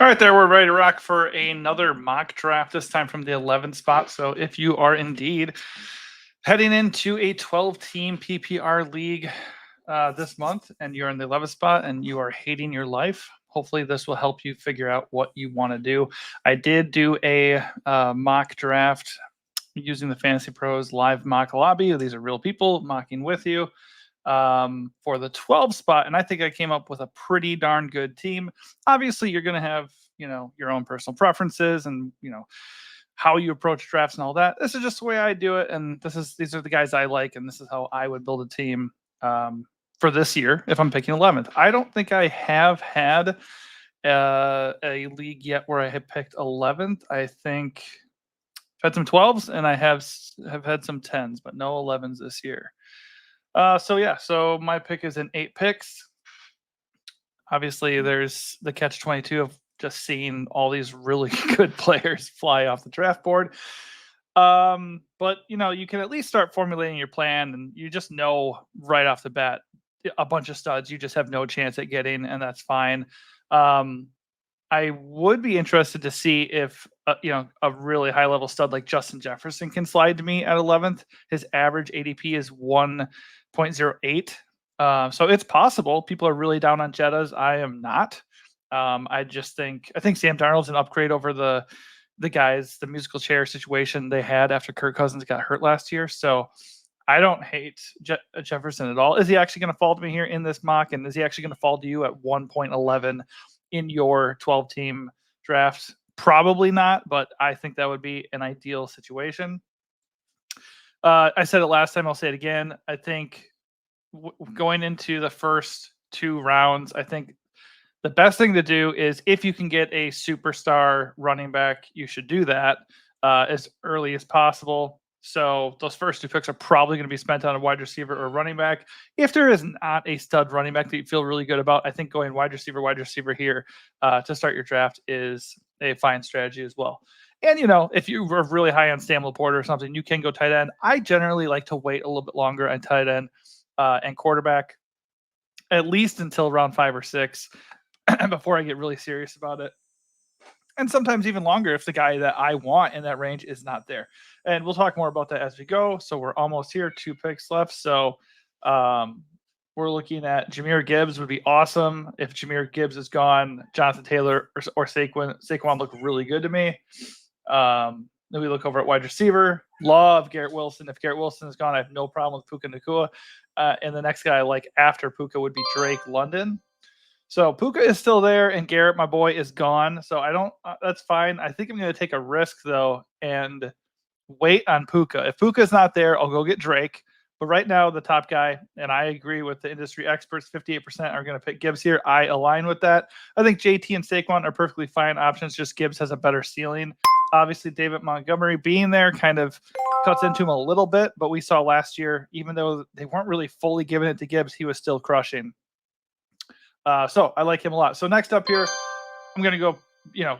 All right, there we're ready to rock for another mock draft, this time from the 11th spot. So if you are indeed heading into a 12-team PPR league this month and you're in the 11th spot and you are hating your life, hopefully this will help you figure out what you want to do. I did do a mock draft using the Fantasy Pros live mock lobby. These are real people mocking with you for the 12 spot. And I think I came up with a pretty darn good team. Obviously, you're going to have, your own personal preferences and, how you approach drafts and all that. This is just the way I do it. And these are the guys I like. And this is how I would build a team for this year if I'm picking 11th. I don't think I have had a league yet where I have picked 11th. I think I've had some 12s and I have had some 10s, but no 11s this year. So my pick is in 8 picks. Obviously, there's the catch 22 of just seeing all these really good players fly off the draft board. But you can at least start formulating your plan, and you just know right off the bat a bunch of studs you just have no chance at getting, and that's fine. I would be interested to see if a really high level stud like Justin Jefferson can slide to me at 11th. His average ADP is 1.08. So it's possible. People are really down on Jettas. I am not. I think Sam Darnold's an upgrade over the musical chair situation they had after Kirk Cousins got hurt last year. So I don't hate Jefferson at all. Is he actually going to fall to me here in this mock? And is he actually going to fall to you at 1.11 in your 12-team draft? Probably not, but I think that would be an ideal situation. I said it last time. I'll say it again. I think going into the first 2 rounds, I think the best thing to do is if you can get a superstar running back, you should do that as early as possible. So those first 2 picks are probably going to be spent on a wide receiver or running back. If there is not a stud running back that you feel really good about, I think going wide receiver here to start your draft is a fine strategy as well. And, if you were really high on Sam Laporta or something, you can go tight end. I generally like to wait a little bit longer on tight end and quarterback, at least until round 5 or 6 before I get really serious about it. And sometimes even longer if the guy that I want in that range is not there. And we'll talk more about that as we go. So we're almost here, 2 picks left. So we're looking at Jahmyr Gibbs would be awesome. If Jahmyr Gibbs is gone, Jonathan Taylor or Saquon look really good to me. Then we look over at wide receiver. Love Garrett Wilson. If Garrett Wilson is gone, I have no problem with Puka Nacua. And the next guy I like after Puka would be Drake London. So Puka is still there, and Garrett, my boy, is gone. So I don't. That's fine. I think I'm going to take a risk though and wait on Puka. If Puka is not there, I'll go get Drake. But right now, the top guy, and I agree with the industry experts, 58% are going to pick Gibbs here. I align with that. I think JT and Saquon are perfectly fine options. Just Gibbs has a better ceiling. Obviously, David Montgomery being there kind of cuts into him a little bit. But we saw last year, even though they weren't really fully giving it to Gibbs, he was still crushing. So I like him a lot. So next up here, I'm going to go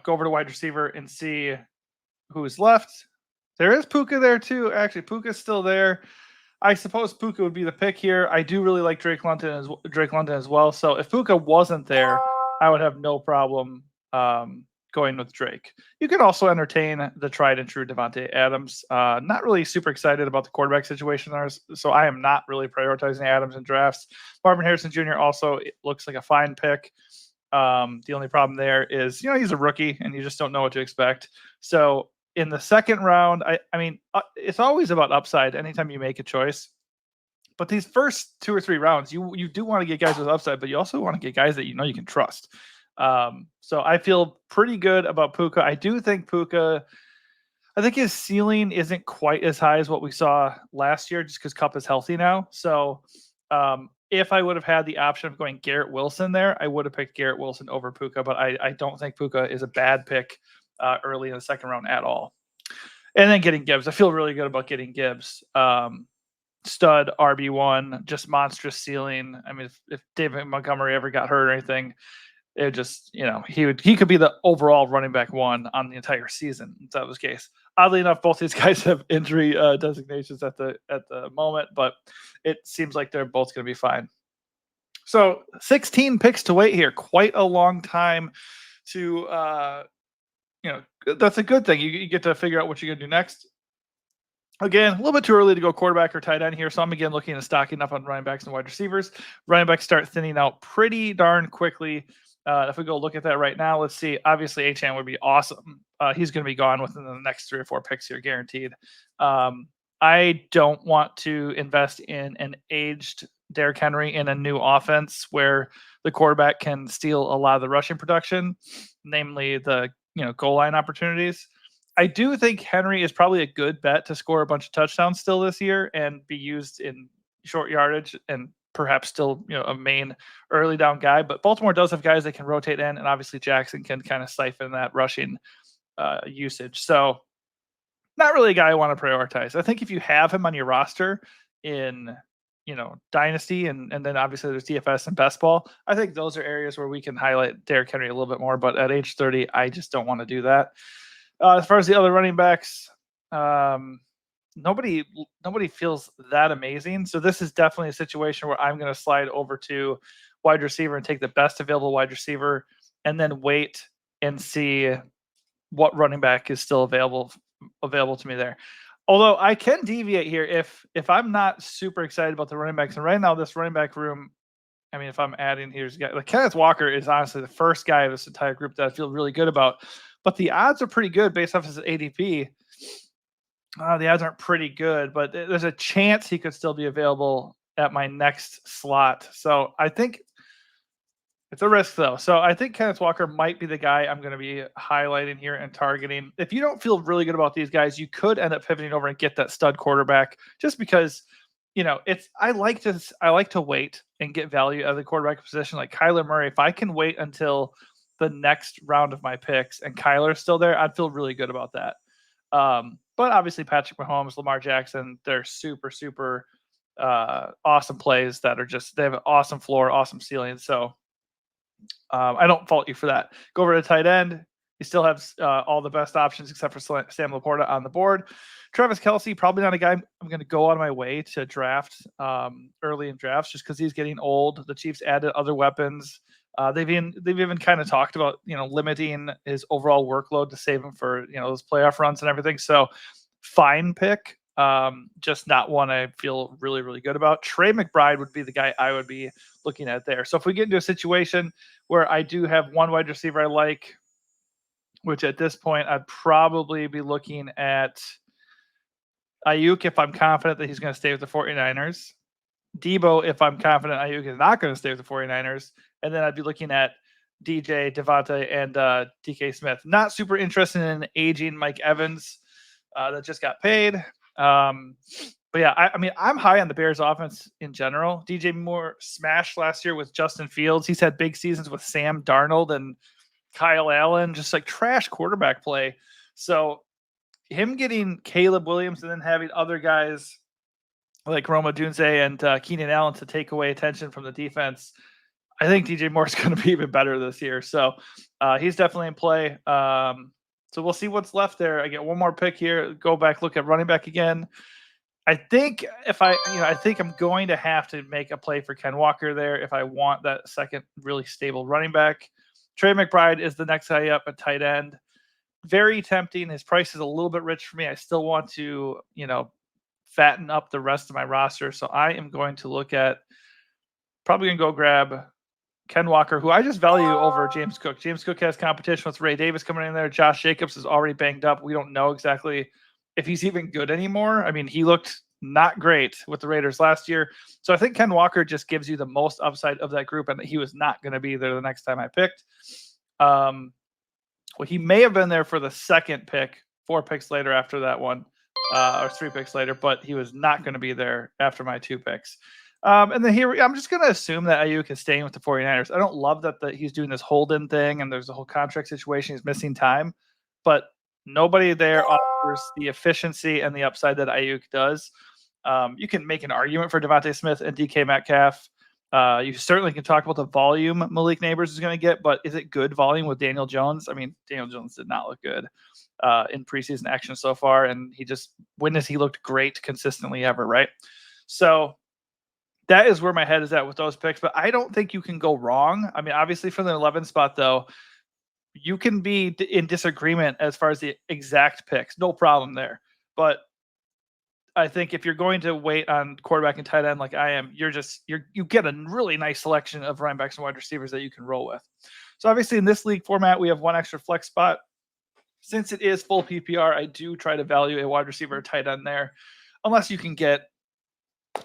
over to wide receiver and see who's left. There is Puka there too. Actually, Puka's still there. I suppose Puka would be the pick here. I do really like Drake London as well. So if Puka wasn't there, I would have no problem going with Drake. You can also entertain the tried and true Devontae Adams. Not really super excited about the quarterback situation there, so I am not really prioritizing Adams in drafts. Marvin Harrison Jr. also looks like a fine pick. The only problem there is, he's a rookie and you just don't know what to expect. So in the second round, I mean, it's always about upside anytime you make a choice. But these first 2 or 3 rounds, you do want to get guys with upside, but you also want to get guys that you can trust. So I feel pretty good about Puka. I do think Puka, I think his ceiling isn't quite as high as what we saw last year just because Kupp is healthy now. So if I would have had the option of going Garrett Wilson there, I would have picked Garrett Wilson over Puka, but I don't think Puka is a bad pick early in the second round at all. And then getting Gibbs. I feel really good about getting Gibbs. Stud RB1, just monstrous ceiling. I mean, if David Montgomery ever got hurt or anything, it just, he could be the overall running back 1 on the entire season if that was the case. Oddly enough, both these guys have injury designations at the moment, but it seems like they're both going to be fine. So 16 picks to wait here. Quite a long time to that's a good thing. You get to figure out what you're gonna do next. Again, a little bit too early to go quarterback or tight end here, so I'm again looking at stocking up on running backs and wide receivers. Running backs start thinning out pretty darn quickly. If we go look at that right now, let's see. Obviously, Achan would be awesome. He's going to be gone within the next 3 or 4 picks here, guaranteed. I don't want to invest in an aged Derrick Henry in a new offense where the quarterback can steal a lot of the rushing production, namely the goal line opportunities. I do think Henry is probably a good bet to score a bunch of touchdowns still this year and be used in short yardage and perhaps still, a main early down guy. But Baltimore does have guys that can rotate in, and obviously Jackson can kind of siphon that rushing usage. So not really a guy I want to prioritize. I think if you have him on your roster in dynasty and then obviously there's DFS and best ball, I think those are areas where we can highlight Derrick Henry a little bit more. But at age 30, I just don't want to do that. As far as the other running backs, nobody feels that amazing. So this is definitely a situation where I'm going to slide over to wide receiver and take the best available wide receiver, and then wait and see what running back is still available to me there. Although I can deviate here if I'm not super excited about the running backs, and right now this running back room, I mean, if I'm adding here's like Kenneth Walker is honestly the first guy of this entire group that I feel really good about. But the odds are pretty good based off his ADP. The odds aren't pretty good, but there's a chance he could still be available at my next slot. So I think it's a risk, though. So I think Kenneth Walker might be the guy I'm going to be highlighting here and targeting. If you don't feel really good about these guys, you could end up pivoting over and get that stud quarterback, just because I like to wait and get value out of the quarterback position, like Kyler Murray. If I can wait until the next round of my picks and Kyler's still there, I'd feel really good about that. But obviously Patrick Mahomes, Lamar Jackson, they're super, super awesome plays that are they have an awesome floor, awesome ceiling. So I don't fault you for that. Go over to tight end. You still have all the best options except for Sam Laporta on the board. Travis Kelce, probably not a guy I'm going to go out of my way to draft early in drafts, just because he's getting old. The Chiefs added other weapons. They've even kind of talked about limiting his overall workload to save him for those playoff runs and everything. So fine pick, just not one I feel really, really good about. Trey McBride would be the guy I would be looking at there. So if we get into a situation where I do have one wide receiver I like, which at this point I'd probably be looking at Ayuk if I'm confident that he's going to stay with the 49ers. Debo if I'm confident Ayuk is not going to stay with the 49ers. And then I'd be looking at DJ, Devontae, and DK Smith. Not super interested in aging Mike Evans that just got paid. But yeah, I mean, I'm high on the Bears offense in general. DJ Moore smashed last year with Justin Fields. He's had big seasons with Sam Darnold and Kyle Allen, just like trash quarterback play. So him getting Caleb Williams and then having other guys like Rome Odunze and Keenan Allen to take away attention from the defense, I think DJ Moore's going to be even better this year. So he's definitely in play. So we'll see what's left there. I get one more pick here. Go back, look at running back again. I think I think I'm going to have to make a play for Ken Walker there if I want that second really stable running back. Trey McBride is the next guy up at tight end. Very tempting. His price is a little bit rich for me. I still want to, fatten up the rest of my roster. So I am going to look at probably going to go grab Ken Walker, who I just value over James Cook. James Cook has competition with Ray Davis coming in there. Josh Jacobs is already banged up. We don't know exactly if he's even good anymore. I mean, he looked not great with the Raiders last year. So I think Ken Walker just gives you the most upside of that group, and he was not going to be there the next time I picked. Well, he may have been there for the second pick, 4 picks later after that one, or 3 picks later, but he was not going to be there after my 2 picks. And then here, I'm just going to assume that Ayuk is staying with the 49ers. I don't love that he's doing this hold-in thing and there's a whole contract situation. He's missing time, but nobody there offers the efficiency and the upside that Ayuk does. You can make an argument for Devontae Smith and DK Metcalf. You certainly can talk about the volume Malik Neighbors is going to get, but is it good volume with Daniel Jones? I mean, Daniel Jones did not look good in preseason action so far, and when has he looked great consistently ever, right? So that is where my head is at with those picks, but I don't think you can go wrong. I mean, obviously from the 11 spot, though, you can be in disagreement as far as the exact picks, no problem there. But I think if you're going to wait on quarterback and tight end like I am, you get a really nice selection of running backs and wide receivers that you can roll with. So obviously in this league format, we have one extra flex spot. Since it is full PPR, I do try to value a wide receiver or tight end there, unless you can get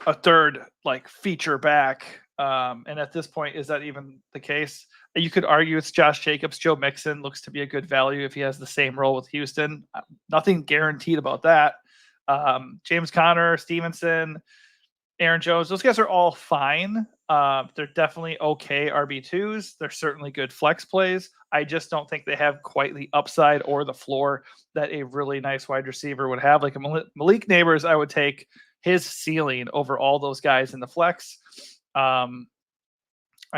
a third like feature back. And at this point, is that even the case? You could argue it's Josh Jacobs. Joe Mixon looks to be a good value if he has the same role with Houston. Nothing guaranteed about that. James Conner, Stevenson, Aaron Jones, those guys are all fine. They're definitely okay RB2s. They're certainly good flex plays. I just don't think they have quite the upside or the floor that a really nice wide receiver would have. Like a Malik Neighbors, I would take his ceiling over all those guys in the flex. I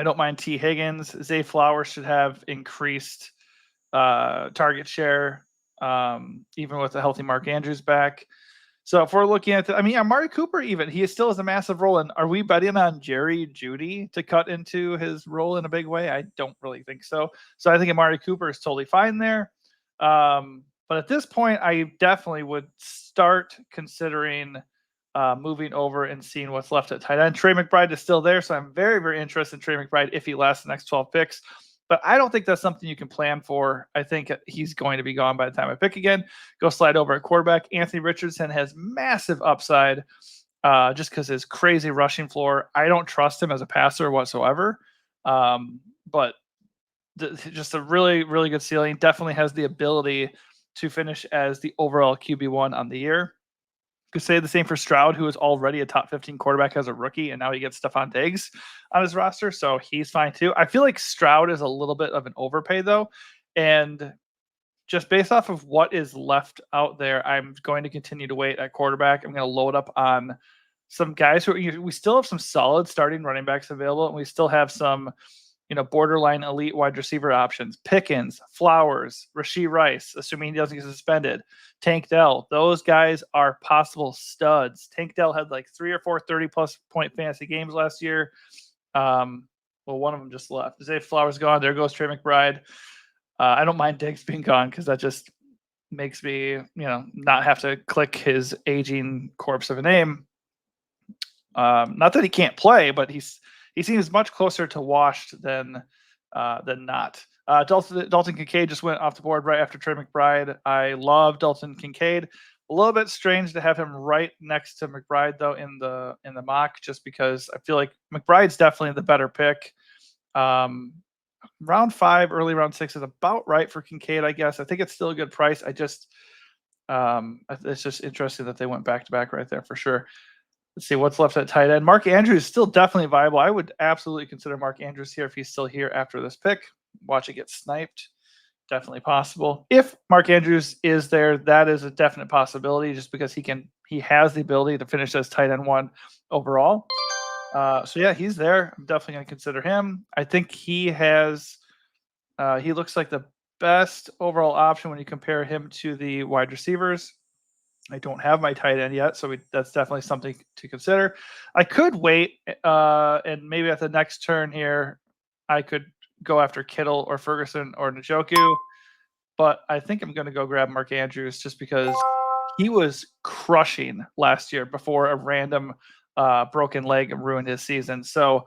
don't mind T. Higgins. Zay Flowers should have increased target share, even with a healthy Mark Andrews back. So if we're looking at, Amari Cooper, even he still has a massive role. And are we betting on Jerry Jeudy to cut into his role in a big way? I don't really think so. So I think Amari Cooper is totally fine there. But at this point, I definitely would start considering moving over and seeing what's left at tight end. Trey McBride is still there, so I'm very, very interested in Trey McBride if he lasts the next 12 picks. But I don't think that's something you can plan for. I think he's going to be gone by the time I pick again. Go slide over at quarterback. Anthony Richardson has massive upside just because his crazy rushing floor. I don't trust him as a passer whatsoever. But just a really, really good ceiling. Definitely has the ability to finish as the overall QB1 on the year. Could say the same for Stroud, who is already a top 15 quarterback as a rookie, and now he gets Stephon Diggs on his roster, so he's fine too. I feel like Stroud is a little bit of an overpay though, and just based off of what is left out there, I'm going to continue to wait at quarterback. I'm going to load up on some guys who we still have some solid starting running backs available, and we still have some borderline elite wide receiver options. Pickens, Flowers, Rashee Rice, assuming he doesn't get suspended. Tank Dell, those guys are possible studs. Tank Dell had like 3 or 4 30-plus point fantasy games last year. Well, one of them just left. Zay Flowers gone. There goes Trey McBride. I don't mind Diggs being gone because that just makes me, not have to click his aging corpse of a name. Not that he can't play, but he seems much closer to washed than not. Dalton Kincaid just went off the board right after Trey McBride. I love Dalton Kincaid. A little bit strange to have him right next to McBride though in the mock, just because I feel like McBride's definitely the better pick. Round 5, early round 6 is about right for Kincaid, I guess. I think it's still a good price. It's just interesting that they went back to back right there for sure. Let's see what's left at tight end. Mark Andrews is still definitely viable. I would absolutely consider Mark Andrews here if he's still here after this pick. Watch it get sniped. Definitely possible. If Mark Andrews is there, that is a definite possibility just because he has the ability to finish as tight end 1 overall. So yeah, he's there. I'm definitely going to consider him. I think he looks like the best overall option when you compare him to the wide receivers. I don't have my tight end yet, so that's definitely something to consider. I could wait, and maybe at the next turn here, I could go after Kittle or Ferguson or Njoku, but I think I'm going to go grab Mark Andrews just because he was crushing last year before a random broken leg ruined his season. So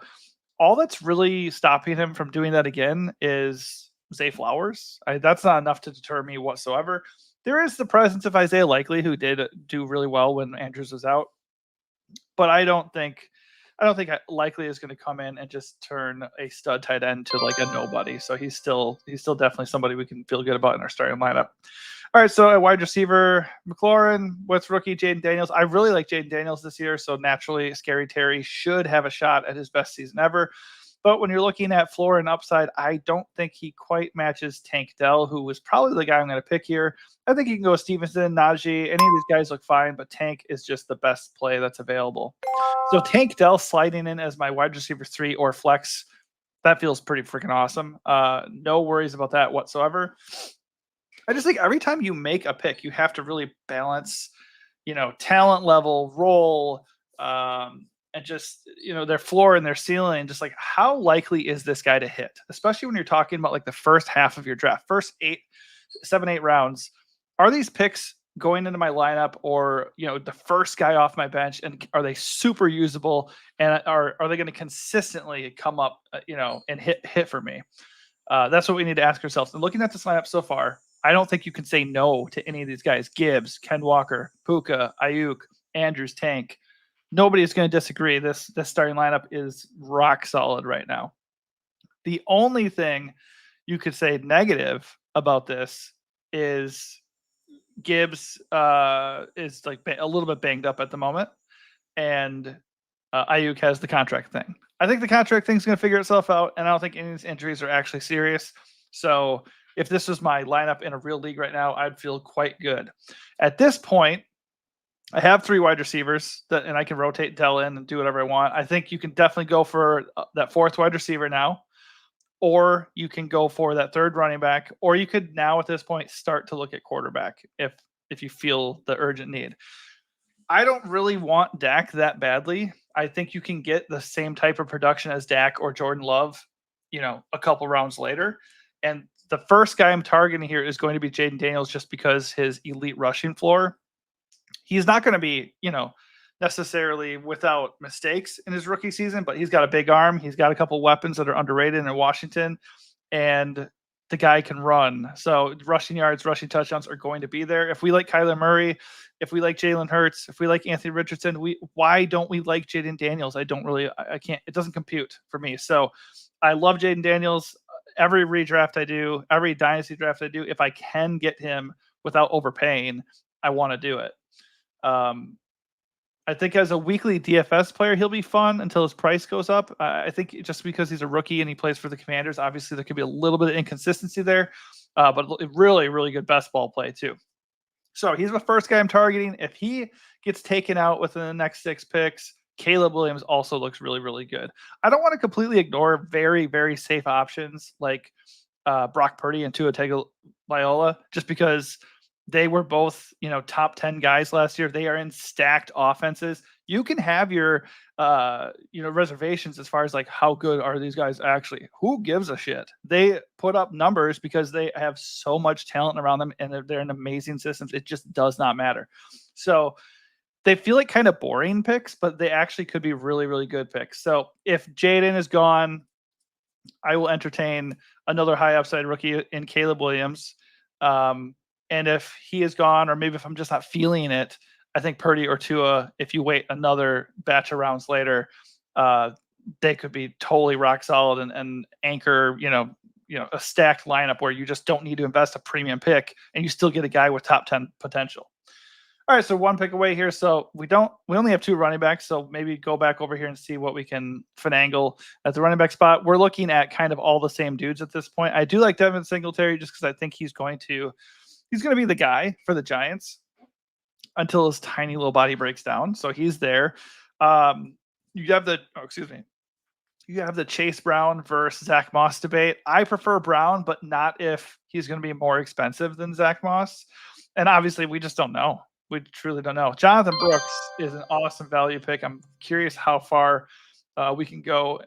all that's really stopping him from doing that again is Zay Flowers. That's not enough to deter me whatsoever. There is the presence of Isaiah Likely, who did do really well when Andrews was out, but I don't think Likely is going to come in and just turn a stud tight end to like a nobody. So he's still definitely somebody we can feel good about in our starting lineup. All right, so a wide receiver, McLaurin with rookie Jaden Daniels. I really like Jaden Daniels this year, so naturally, Scary Terry should have a shot at his best season ever. But when you're looking at floor and upside, I don't think he quite matches Tank Dell, who was probably the guy I'm going to pick here. I think you can go Stevenson, Najee. Any of these guys look fine, but Tank is just the best play that's available. So Tank Dell sliding in as my wide receiver 3 or flex, that feels pretty freaking awesome. No worries about that whatsoever. I just think every time you make a pick, you have to really balance, talent level, role, and just their floor and their ceiling, just like how likely is this guy to hit, especially when you're talking about like the first half of your draft, first 8 7 8 rounds. Are these picks going into my lineup, or the first guy off my bench, and are they super usable, and are they going to consistently come up and hit for me? That's what we need to ask ourselves. And looking at this lineup so far, I don't think you can say no to any of these guys. Gibbs, Ken Walker, Puka, Ayuk, Andrews, Tank. Nobody's going to disagree. This starting lineup is rock solid right now. The only thing you could say negative about this is Gibbs is like a little bit banged up at the moment, and Ayuk has the contract thing. I think the contract thing's going to figure itself out, and I don't think any of these injuries are actually serious. So if this was my lineup in a real league right now, I'd feel quite good. At this point, I have 3 wide receivers and I can rotate Dell in and do whatever I want. I think you can definitely go for that 4th wide receiver now, or you can go for that 3rd running back, or you could now at this point start to look at quarterback if you feel the urgent need. I don't really want Dak that badly. I think you can get the same type of production as Dak or Jordan Love, a couple rounds later. And the first guy I'm targeting here is going to be Jaden Daniels, just because his elite rushing floor. He's not going to be, necessarily without mistakes in his rookie season, but he's got a big arm. He's got a couple weapons that are underrated in Washington, and the guy can run. So rushing yards, rushing touchdowns are going to be there. If we like Kyler Murray, if we like Jalen Hurts, if we like Anthony Richardson, why don't we like Jaden Daniels? I can't, it doesn't compute for me. So I love Jaden Daniels. Every redraft I do, every dynasty draft I do, if I can get him without overpaying, I want to do it. I think as a weekly DFS player, he'll be fun until his price goes up. I think just because he's a rookie and he plays for the Commanders, obviously there could be a little bit of inconsistency there, but really, really good best ball play too. So he's the first guy I'm targeting. If he gets taken out within the next 6 picks, Caleb Williams also looks really, really good. I don't want to completely ignore very, very safe options like Brock Purdy and Tua Tagovailoa, just because they were both, top 10 guys last year. They are in stacked offenses. You can have your, reservations as far as like how good are these guys actually. Who gives a shit? They put up numbers because they have so much talent around them, and they're in amazing systems. It just does not matter. So they feel like kind of boring picks, but they actually could be really, really good picks. So if Jaden is gone, I will entertain another high upside rookie in Caleb Williams. And if he is gone, or maybe if I'm just not feeling it, I think Purdy or Tua, if you wait another batch of rounds later, they could be totally rock solid and anchor, a stacked lineup where you just don't need to invest a premium pick and you still get a guy with top 10 potential. All right, so 1 pick away here. So we only have 2 running backs. So maybe go back over here and see what we can finagle at the running back spot. We're looking at kind of all the same dudes at this point. I do like Devin Singletary just because I think he's going to be the guy for the Giants until his tiny little body breaks down. So he's there. You have the Chase Brown versus Zach Moss debate. I prefer Brown, but not if he's going to be more expensive than Zach Moss. And obviously, we just don't know. We truly don't know. Jonathan Brooks is an awesome value pick. I'm curious how far we can go,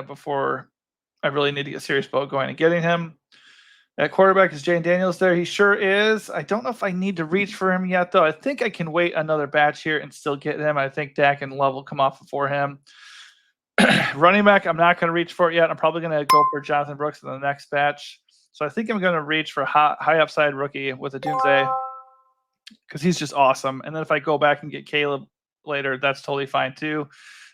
before I really need to get serious about going and getting him. At quarterback is Jane Daniels there. He sure is. I don't know if I need to reach for him yet, though. I think I can wait another batch here and still get him. I think Dak and Love will come off before him. Running back, I'm not going to reach for it yet. I'm probably going to go for Jonathan Brooks in the next batch. So I think I'm going to reach for high upside rookie with a Doomsday because he's just awesome. And then if I go back and get Caleb later, that's totally fine too.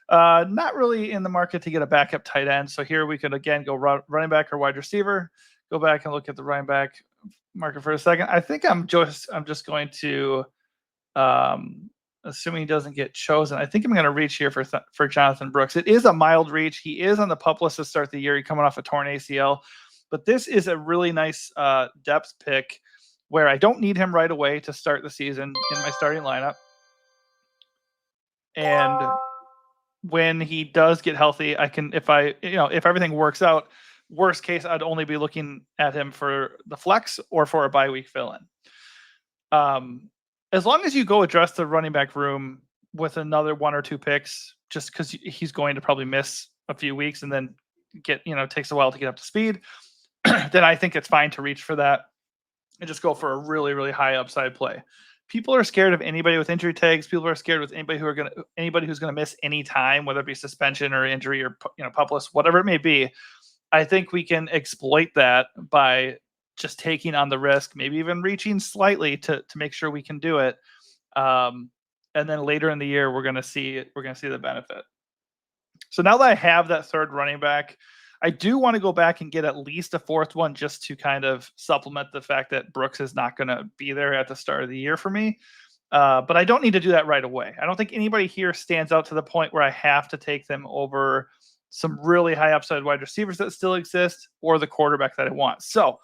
Not really in the market to get a backup tight end. So here we could, again, go running back or wide receiver. Go back and look at the running back market for a second. I think I'm just going to, assuming he doesn't get chosen, I think I'm going to reach here for Jonathan Brooks. It is a mild reach. He is on the PUP list to start the year. He's coming off a torn ACL. But this is a really nice depth pick where I don't need him right away to start the season in my starting lineup. And when he does get healthy, I can, if everything works out, worst case, I'd only be looking at him for the flex or for a bye week fill-in. As long as you go address the running back room with another 1 or 2 picks, just because he's going to probably miss a few weeks and then takes a while to get up to speed, then I think it's fine to reach for that and just go for a really, really high upside play. People are scared of anybody with injury tags. People are scared with anybody who's gonna miss any time, whether it be suspension or injury or pupless, whatever it may be. I think we can exploit that by just taking on the risk, maybe even reaching slightly to make sure we can do it. Um, and then later in the year, we're gonna see the benefit. So now that I have that third running back, I do want to go back and get at least a fourth one just to kind of supplement the fact that Brooks is not going to be there at the start of the year for me. But I don't need to do that right away. I don't think anybody here stands out to the point where I have to take them over some really high upside wide receivers that still exist or the quarterback that I want. So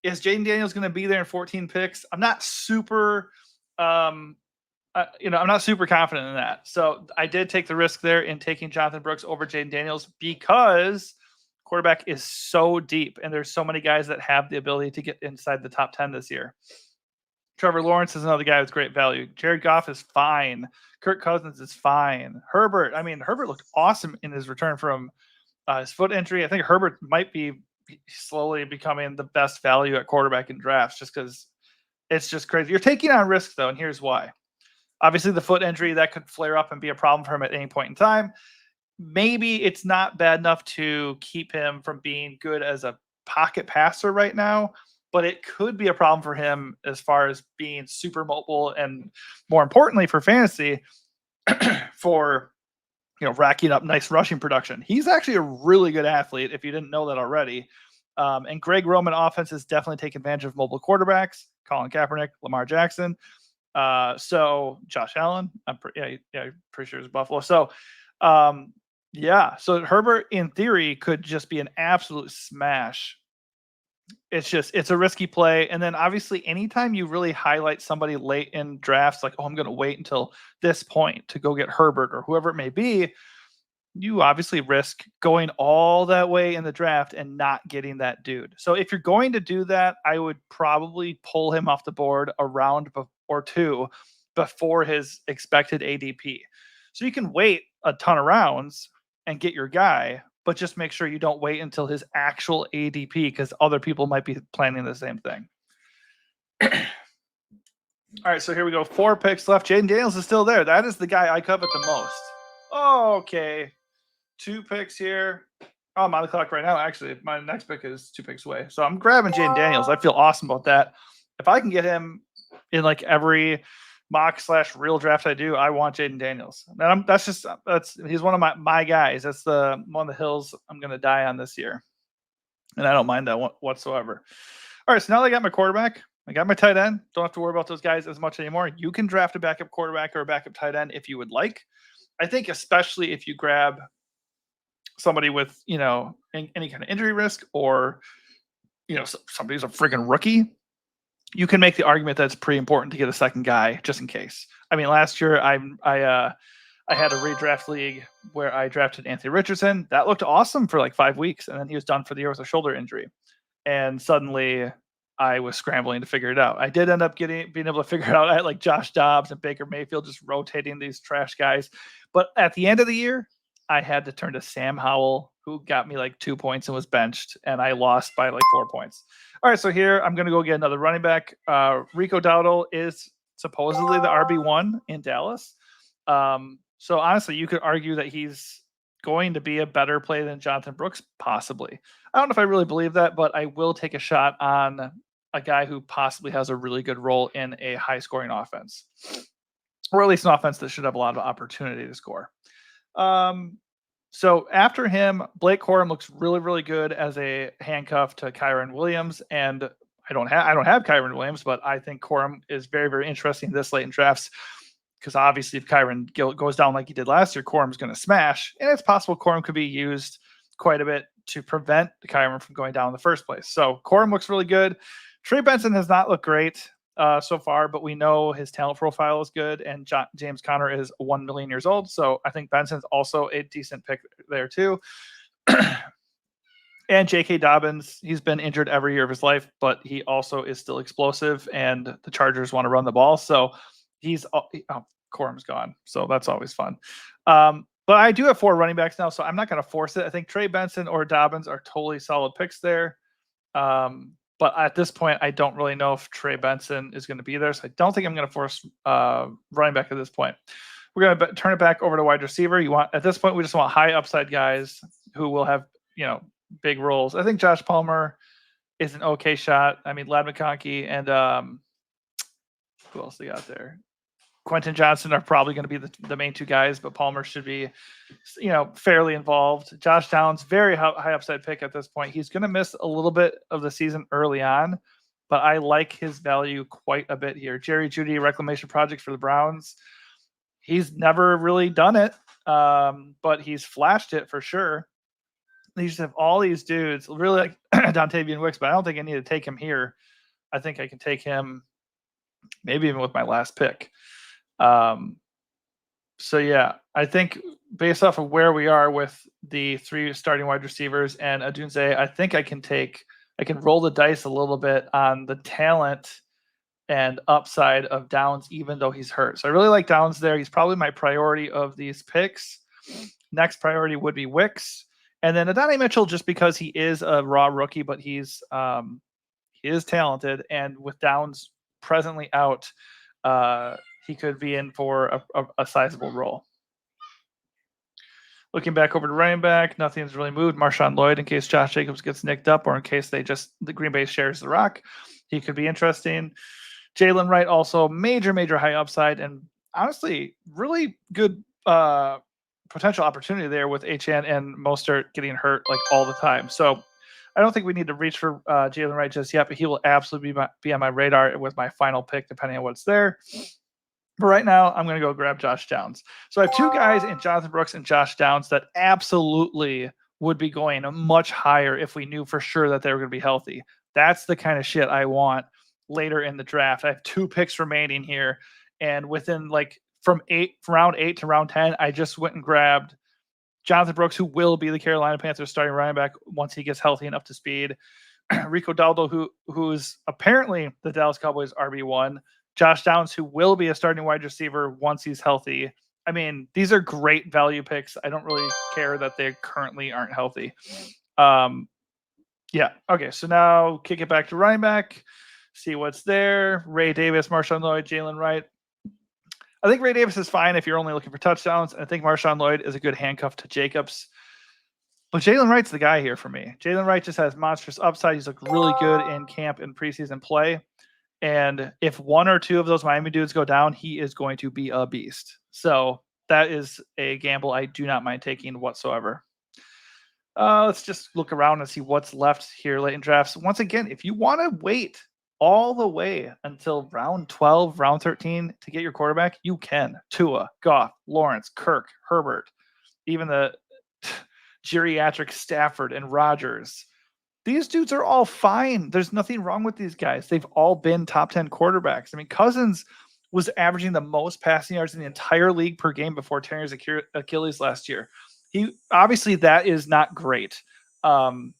is Jaden Daniels going to be there in 14 picks? I'm not super I'm not super confident in that. So I did take the risk there in taking Jonathan Brooks over Jaden Daniels because quarterback is so deep and there's so many guys that have the ability to get inside the top 10 this year. Trevor Lawrence is another guy with great value. Jared Goff is fine. Kirk Cousins is fine. Herbert looked awesome in his return from his foot injury. I think Herbert might be slowly becoming the best value at quarterback in drafts just because it's just crazy. You're taking on risk, though, and here's why. Obviously, the foot injury, that could flare up and be a problem for him at any point in time. Maybe it's not bad enough to keep him from being good as a pocket passer right now, but it could be a problem for him as far as being super mobile and, more importantly, for fantasy, for racking up nice rushing production. He's actually a really good athlete, if you didn't know that already. And Greg Roman offenses definitely take advantage of mobile quarterbacks. Colin Kaepernick, Lamar Jackson. So Josh Allen, I'm pretty sure it's Buffalo. So, so Herbert in theory could just be an absolute smash. It's a risky play. And then obviously anytime you really highlight somebody late in drafts, like, oh, I'm going to wait until this point to go get Herbert or whoever it may be, you obviously risk going all that way in the draft and not getting that dude. So if you're going to do that, I would probably pull him off the board a round or two before his expected ADP. So you can wait a ton of rounds and get your guy, but just make sure you don't wait until his actual ADP because other people might be planning the same thing. All right, so here we go. 4 picks left. Jaden Daniels is still there. That is the guy I covet the most. Okay. 2 picks here. Oh, I'm on the clock right now. Actually, my next pick is 2 picks away. So I'm grabbing Jaden Daniels. I feel awesome about that. If I can get him in like every mock/real draft I do, I want Jaden Daniels. And he's one of my guys. That's the one of the hills I'm going to die on this year. And I don't mind that whatsoever. All right, so now that I got my quarterback, I got my tight end. Don't have to worry about those guys as much anymore. You can draft a backup quarterback or a backup tight end if you would like. I think especially if you grab somebody with, any kind of injury risk or, somebody who's a friggin' rookie, you can make the argument that it's pretty important to get a second guy just in case. I mean, last year I had a redraft league where I drafted Anthony Richardson. That looked awesome for like 5 weeks, and then he was done for the year with a shoulder injury. And suddenly I was scrambling to figure it out. I did end up being able to figure it out. I had like Josh Dobbs and Baker Mayfield just rotating these trash guys. But at the end of the year, I had to turn to Sam Howell, who got me like 2 points and was benched, and I lost by like 4 points. All right, so here I'm going to go get another running back. Rico Dowdle is supposedly the RB1 in Dallas. So honestly, you could argue that he's going to be a better play than Jonathan Brooks, possibly. I don't know if I really believe that, but I will take a shot on a guy who possibly has a really good role in a high-scoring offense, or at least an offense that should have a lot of opportunity to score. So after him, Blake Corum looks really, really good as a handcuff to Kyren Williams. And I don't have Kyren Williams, but I think Corum is very, very interesting this late in drafts because obviously if Kyren goes down like he did last year, Corum's going to smash. And it's possible Corum could be used quite a bit to prevent Kyren from going down in the first place. So Corum looks really good. Trey Benson has not looked great so far, but we know his talent profile is good, and James Conner is 1 million years old, so I think Benson's also a decent pick there too. And J.K. Dobbins, he's been injured every year of his life, but he also is still explosive, and the Chargers want to run the ball, so he's Corum's gone, so that's always fun. But I do have 4 running backs now, so I'm not going to force it. I think Trey Benson or Dobbins are totally solid picks there. But at this point, I don't really know if Trey Benson is going to be there, so I don't think I'm going to force running back at this point. We're going to turn it back over to wide receiver. At this point, we just want high upside guys who will have big roles. I think Josh Palmer is an okay shot. I mean, Lad McConkey and who else they got there? Quentin Johnson are probably going to be the main 2 guys, but Palmer should be, fairly involved. Josh Downs, very high upside pick at this point. He's going to miss a little bit of the season early on, but I like his value quite a bit here. Jerry Jeudy, reclamation project for the Browns. He's never really done it, but he's flashed it for sure. They just have all these dudes, really like Dontavian Wicks, but I don't think I need to take him here. I think I can take him maybe even with my last pick. So yeah, I think based off of where we are with the 3 starting wide receivers and Adunze, I think I can roll the dice a little bit on the talent and upside of Downs, even though he's hurt. So I really like Downs there. He's probably my priority of these picks. Next priority would be Wicks. And then Adonai Mitchell, just because he is a raw rookie, but he is talented. And with Downs presently out, he could be in for a sizable role. Looking back over to running back, nothing's really moved. Marshawn Lloyd, in case Josh Jacobs gets nicked up or in case the Green Bay shares the rock, he could be interesting. Jalen Wright also major high upside and honestly really good potential opportunity there with HN and Mostert getting hurt like all the time. So I don't think we need to reach for Jalen Wright just yet, but he will absolutely be on my radar with my final pick, depending on what's there. But right now, I'm going to go grab Josh Downs. So I have 2 guys in Jonathan Brooks and Josh Downs that absolutely would be going much higher if we knew for sure that they were going to be healthy. That's the kind of shit I want later in the draft. I have 2 picks remaining here. And within from round 8 to round 10, I just went and grabbed Jonathan Brooks, who will be the Carolina Panthers starting running back once he gets healthy enough to speed. Rico Daldo, who's apparently the Dallas Cowboys RB1. Josh Downs, who will be a starting wide receiver once he's healthy. I mean, these are great value picks. I don't really care that they currently aren't healthy. Yeah. Okay. So now kick it back to running back. See what's there. Ray Davis, Marshawn Lloyd, Jalen Wright. I think Ray Davis is fine if you're only looking for touchdowns. I think Marshawn Lloyd is a good handcuff to Jacobs. But Jalen Wright's the guy here for me. Jalen Wright just has monstrous upside. He's looked really good in camp and preseason play. And if 1 or 2 of those Miami dudes go down, he is going to be a beast. So that is a gamble I do not mind taking whatsoever. Let's just look around and see what's left here late in drafts. Once again, if you want to wait all the way until round 12, round 13 to get your quarterback, you can. Tua, Goff, Lawrence, Kirk, Herbert, even the geriatric Stafford and Rodgers. These dudes are all fine. There's nothing wrong with these guys. They've all been top 10 quarterbacks. I mean, Cousins was averaging the most passing yards in the entire league per game before tearing his Achilles last year. Obviously that is not great. And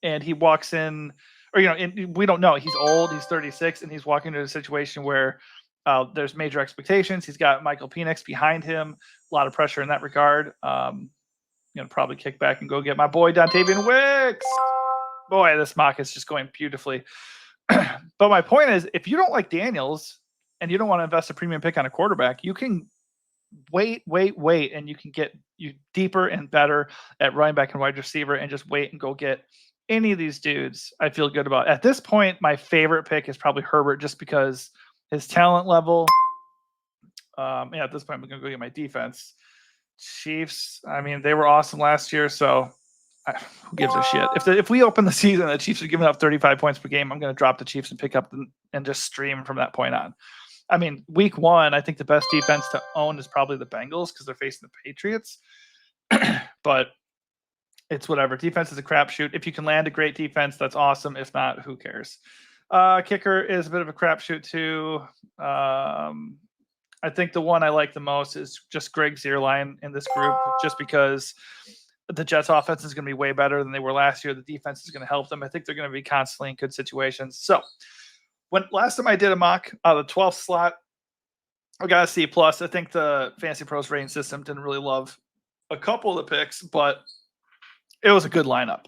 he walks in, and we don't know. He's old. He's 36, and he's walking into a situation where there's major expectations. He's got Michael Penix behind him. A lot of pressure in that regard. Probably kick back and go get my boy Dontavian Wicks. Boy, this mock is just going beautifully. But my point is, if you don't like Daniels and you don't want to invest a premium pick on a quarterback, you can wait, and you can get you deeper and better at running back and wide receiver and just wait and go get any of these dudes. I feel good about. At this point, my favorite pick is probably Herbert just because his talent level. At this point, I'm going to go get my defense. Chiefs, I mean, they were awesome last year, so who gives a shit? If we open the season, the Chiefs are giving up 35 points per game, I'm going to drop the Chiefs and pick up and just stream from that point on. I mean, week 1, I think the best defense to own is probably the Bengals because they're facing the Patriots. But it's whatever. Defense is a crapshoot. If you can land a great defense, that's awesome. If not, who cares? Kicker is a bit of a crapshoot too. I think the one I like the most is just Greg Zierlein in this group, just because the Jets offense is going to be way better than they were last year. The defense is going to help them. I think they're going to be constantly in good situations. So last time I did a mock, the 12th slot, I got a C plus. I think the Fantasy Pros rating system didn't really love a couple of the picks, but it was a good lineup.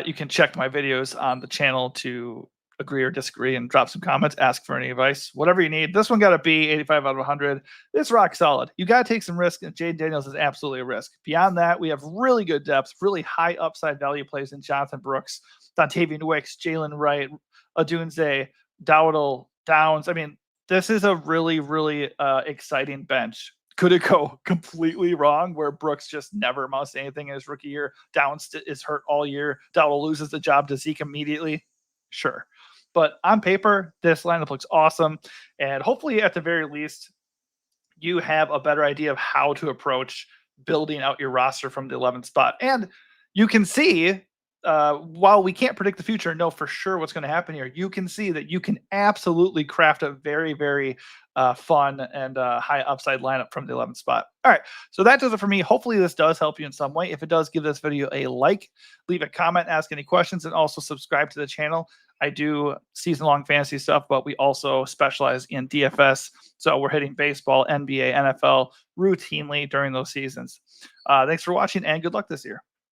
You can check my videos on the channel to agree or disagree and drop some comments, ask for any advice, whatever you need. This one got a B, 85 out of 100. It's rock solid. You got to take some risk, and Jaden Daniels is absolutely a risk. Beyond that, we have really good depth, really high upside value plays in Jonathan Brooks, Dontavian Wicks, Jalen Wright, Adunze, Dowdle, Downs. I mean, this is a really, really exciting bench. Could it go completely wrong where Brooks just never amounts to anything in his rookie year? Downs is hurt all year. Dowdle loses the job to Zeke immediately. Sure. But on paper, this lineup looks awesome. And hopefully, at the very least, you have a better idea of how to approach building out your roster from the 11th spot. And you can see, while we can't predict the future and know for sure what's going to happen here, you can see that you can absolutely craft a very, very fun and high upside lineup from the 11th spot. All right, so that does it for me. Hopefully this does help you in some way. If it does, give this video a like, leave a comment, ask any questions, and also subscribe to the channel. I do season-long fantasy stuff, but we also specialize in DFS. So we're hitting baseball, NBA, NFL routinely during those seasons. Thanks for watching, and good luck this year.